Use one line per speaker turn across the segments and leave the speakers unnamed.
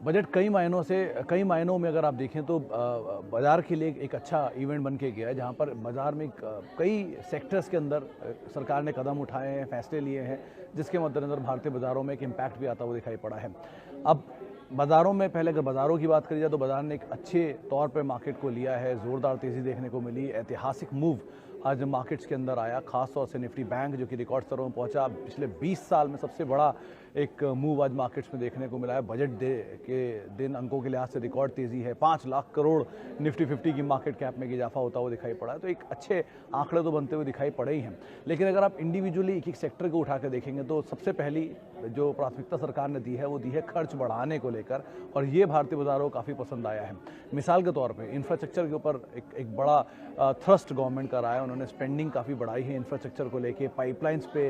Budget कई मायनों में अगर आप देखें तो बाज़ार के लिए एक अच्छा इवेंट बन के गया है, जहां पर बाज़ार में कई सेक्टर्स के अंदर सरकार ने कदम उठाए हैं, फैसले लिए हैं, जिसके मद्देनज़र भारतीय बाज़ारों में एक इम्पैक्ट भी आता हुआ दिखाई पड़ा है। अब बाज़ारों में पहले अगर बाज़ारों की बात करी जाए तो बाज़ार ने एक अच्छे तौर पर मार्केट को लिया है, ज़ोरदार तेज़ी देखने को मिली, ऐतिहासिक मूव आज मार्केट्स के अंदर आया, खास तौर से निफ्टी बैंक जो कि रिकॉर्ड स्तरों में पहुंचा। पिछले 20 साल में सबसे बड़ा एक मूव आज मार्केट्स में देखने को मिला है। बजट डे के दिन अंकों के लिहाज से रिकॉर्ड तेज़ी है, 5 लाख करोड़ निफ्टी 50 की मार्केट कैप में इजाफा होता हुआ दिखाई पड़ा है। तो एक अच्छे आंकड़े तो बनते हुए दिखाई पड़े ही हैं, लेकिन अगर आप इंडिविजुअली एक एक सेक्टर को उठा कर देखेंगे तो सबसे पहली जो प्राथमिकता सरकार ने दी है वो दी है खर्च बढ़ाने को लेकर, और ये भारतीय बाज़ारों को काफ़ी पसंद आया है। मिसाल के तौर पर इंफ्रास्ट्रक्चर के ऊपर एक बड़ा थ्रस्ट गवर्नमेंट का रहा है, उन्होंने स्पेंडिंग काफ़ी बढ़ाई है इंफ्रास्ट्रक्चर को लेके, पाइपलाइंस पे,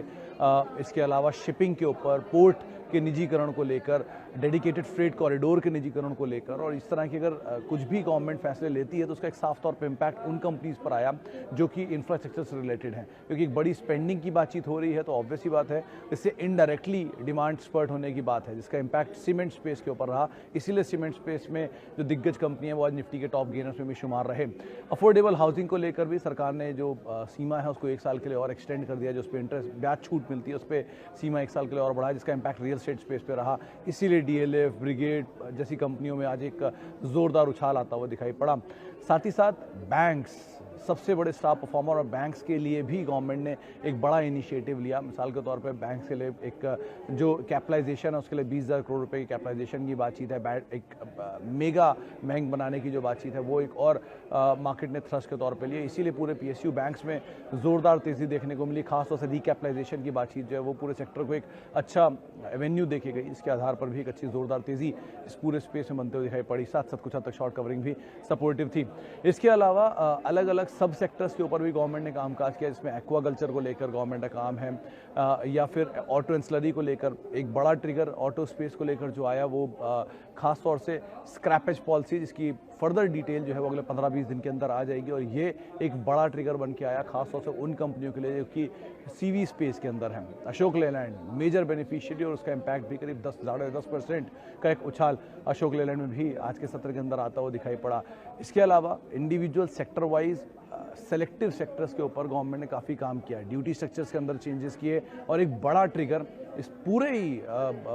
इसके अलावा शिपिंग के ऊपर, पोर्ट के निजीकरण को लेकर, डेडिकेटेड फ्रेट कॉरिडोर के निजीकरण को लेकर, और इस तरह की अगर कुछ भी गवर्नमेंट फैसले लेती है तो उसका एक साफ तौर पे इम्पैक्ट उन कंपनीज पर आया जो कि इंफ्रास्ट्रक्चर से रिलेटेड है, क्योंकि एक बड़ी स्पेंडिंग की बातचीत हो रही है तो ऑब्वियस ही बात है इससे इनडायरेक्टली डिमांड स्पर्ट होने की बात है, जिसका इम्पैक्ट सीमेंट स्पेस के ऊपर रहा। इसीलिए सीमेंट स्पेस में जो दिग्गज कंपनी है वो आज निफ्टी के टॉप गेनर्स में भी शुमार रहे। अफोर्डेबल हाउसिंग को लेकर भी सरकार ने जो सीमा है उसको 1 साल के लिए और एक्सटेंड कर दिया, जो उस पर इंटरेस्ट ब्याज छूट मिलती है उस पर सीमा 1 साल के लिए और बढ़ा, जिसका इम्पैक्ट रियल एस्टेट स्पेस पे रहा। इसीलिए डीएलएफ, ब्रिगेड जैसी कंपनियों में आज एक जोरदार उछाल आता हुआ दिखाई पड़ा। साथ ही साथ बैंक्स सबसे बड़े स्टार परफॉर्मर, और बैंक्स के लिए भी गवर्नमेंट ने एक बड़ा इनिशिएटिव लिया। मिसाल के तौर पे बैंक्स के लिए एक जो कैपिटलाइजेशन है उसके लिए 20,000 करोड़ रुपए की कैपिटलाइजेशन की बातचीत है, एक मेगा बैंक बनाने की जो बातचीत है वो एक और मार्केट ने थ्रस्ट के तौर पे लिए। इसीलिए पूरे पीएसयू बैंक्स में ज़ोरदार तेज़ी देखने को मिली, खासतौर से रिकैपिटलाइजेशन की बातचीत जो है वो पूरे सेक्टर को एक अच्छा एवेन्यू देखी गई। इसके आधार पर भी एक अच्छी ज़ोरदार तेज़ी इस पूरे स्पेस में बनते हुए दिखाई पड़ी। साथ साथ कुछ हद तक शॉर्ट कवरिंग भी सपोर्टिव थी। इसके अलावा अलग अलग सब सेक्टर्स के ऊपर भी गवर्नमेंट ने कामकाज किया, जिसमें एक्वाकल्चर को लेकर गवर्नमेंट का काम है, या फिर ऑटो एंसिलरी को लेकर एक बड़ा ट्रिगर ऑटो स्पेस को लेकर जो आया वो खास तौर से स्क्रैपेज पॉलिसी, जिसकी फर्दर डिटेल जो है वो अगले 15-20 दिन के अंदर आ जाएगी, और ये एक बड़ा ट्रिगर बन के आया खास तौर से उन कंपनियों के लिए जो कि सीवी स्पेस के अंदर है। अशोक लेलैंड मेजर बेनिफिशियरी, और उसका इम्पैक्ट भी करीब 10% का एक उछाल अशोक लेलैंड में भी आज के सत्र के अंदर आता हुआ दिखाई पड़ा। इसके अलावा individual sector wise selective sectors के ऊपर गवर्नमेंट ने काफ़ी काम किया, ड्यूटी स्ट्रक्चर्स के अंदर चेंजेस किए, और एक बड़ा ट्रिगर इस पूरे ही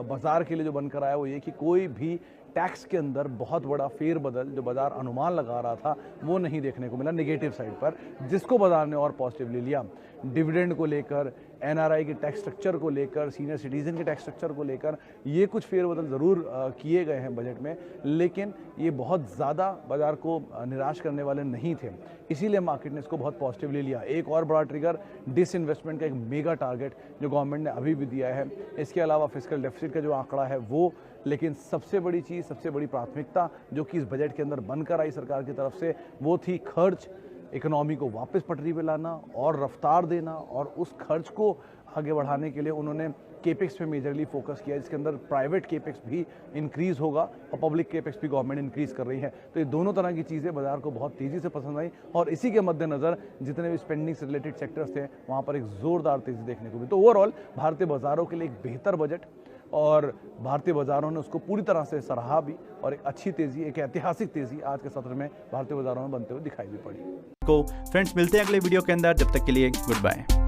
बाजार के लिए जो बनकर आया वो ये कि कोई भी टैक्स के अंदर बहुत बड़ा फेरबदल जो बाजार अनुमान लगा रहा था वो नहीं देखने को मिला नेगेटिव साइड पर, जिसको बाजार ने और पॉजिटिवली लिया। डिविडेंड को लेकर, एनआरआई के टैक्स स्ट्रक्चर को लेकर, सीनियर सिटीजन के टैक्स स्ट्रक्चर को लेकर ये कुछ फेरबदल ज़रूर किए गए हैं बजट में, लेकिन ये बहुत ज़्यादा बाजार को निराश करने वाले नहीं थे, इसीलिए मार्केट ने इसको बहुत पॉजिटिवली लिया। एक और बड़ा ट्रिगर डिसइन्वेस्टमेंट का एक मेगा टारगेट जो गवर्नमेंट ने अभी भी दिया है। इसके अलावा फिस्कल डेफिसिट का जो आंकड़ा है वो, लेकिन सबसे बड़ी चीज़, सबसे बड़ी प्राथमिकता जो कि इस बजट के अंदर बनकर आई सरकार की तरफ से वो थी खर्च, इकोनॉमी को वापस पटरी पे लाना और रफ्तार देना, और उस खर्च को आगे बढ़ाने के लिए उन्होंने केपेक्स पे मेजरली फोकस किया, जिसके अंदर प्राइवेट केपेक्स भी इंक्रीज़ होगा और पब्लिक केपेक्स भी गवर्नमेंट इंक्रीज़ कर रही है। तो ये दोनों तरह की चीज़ें बाजार को बहुत तेज़ी से पसंद आई, और इसी के मद्देनज़र जितने भी स्पेंडिंग से रिलेटेड सेक्टर्स थे वहाँ पर एक ज़ोरदार तेज़ी देखने को मिली। तो ओवरऑल भारतीय बाज़ारों के लिए एक बेहतर बजट, और भारतीय बाज़ारों ने उसको पूरी तरह से सराहा भी, और एक अच्छी तेज़ी, एक ऐतिहासिक तेज़ी आज के सत्र में भारतीय बाज़ारों में बनते हुए दिखाई भी पड़ी।
फ्रेंड्स मिलते हैं अगले वीडियो के अंदर, जब तक के लिए गुड बाय।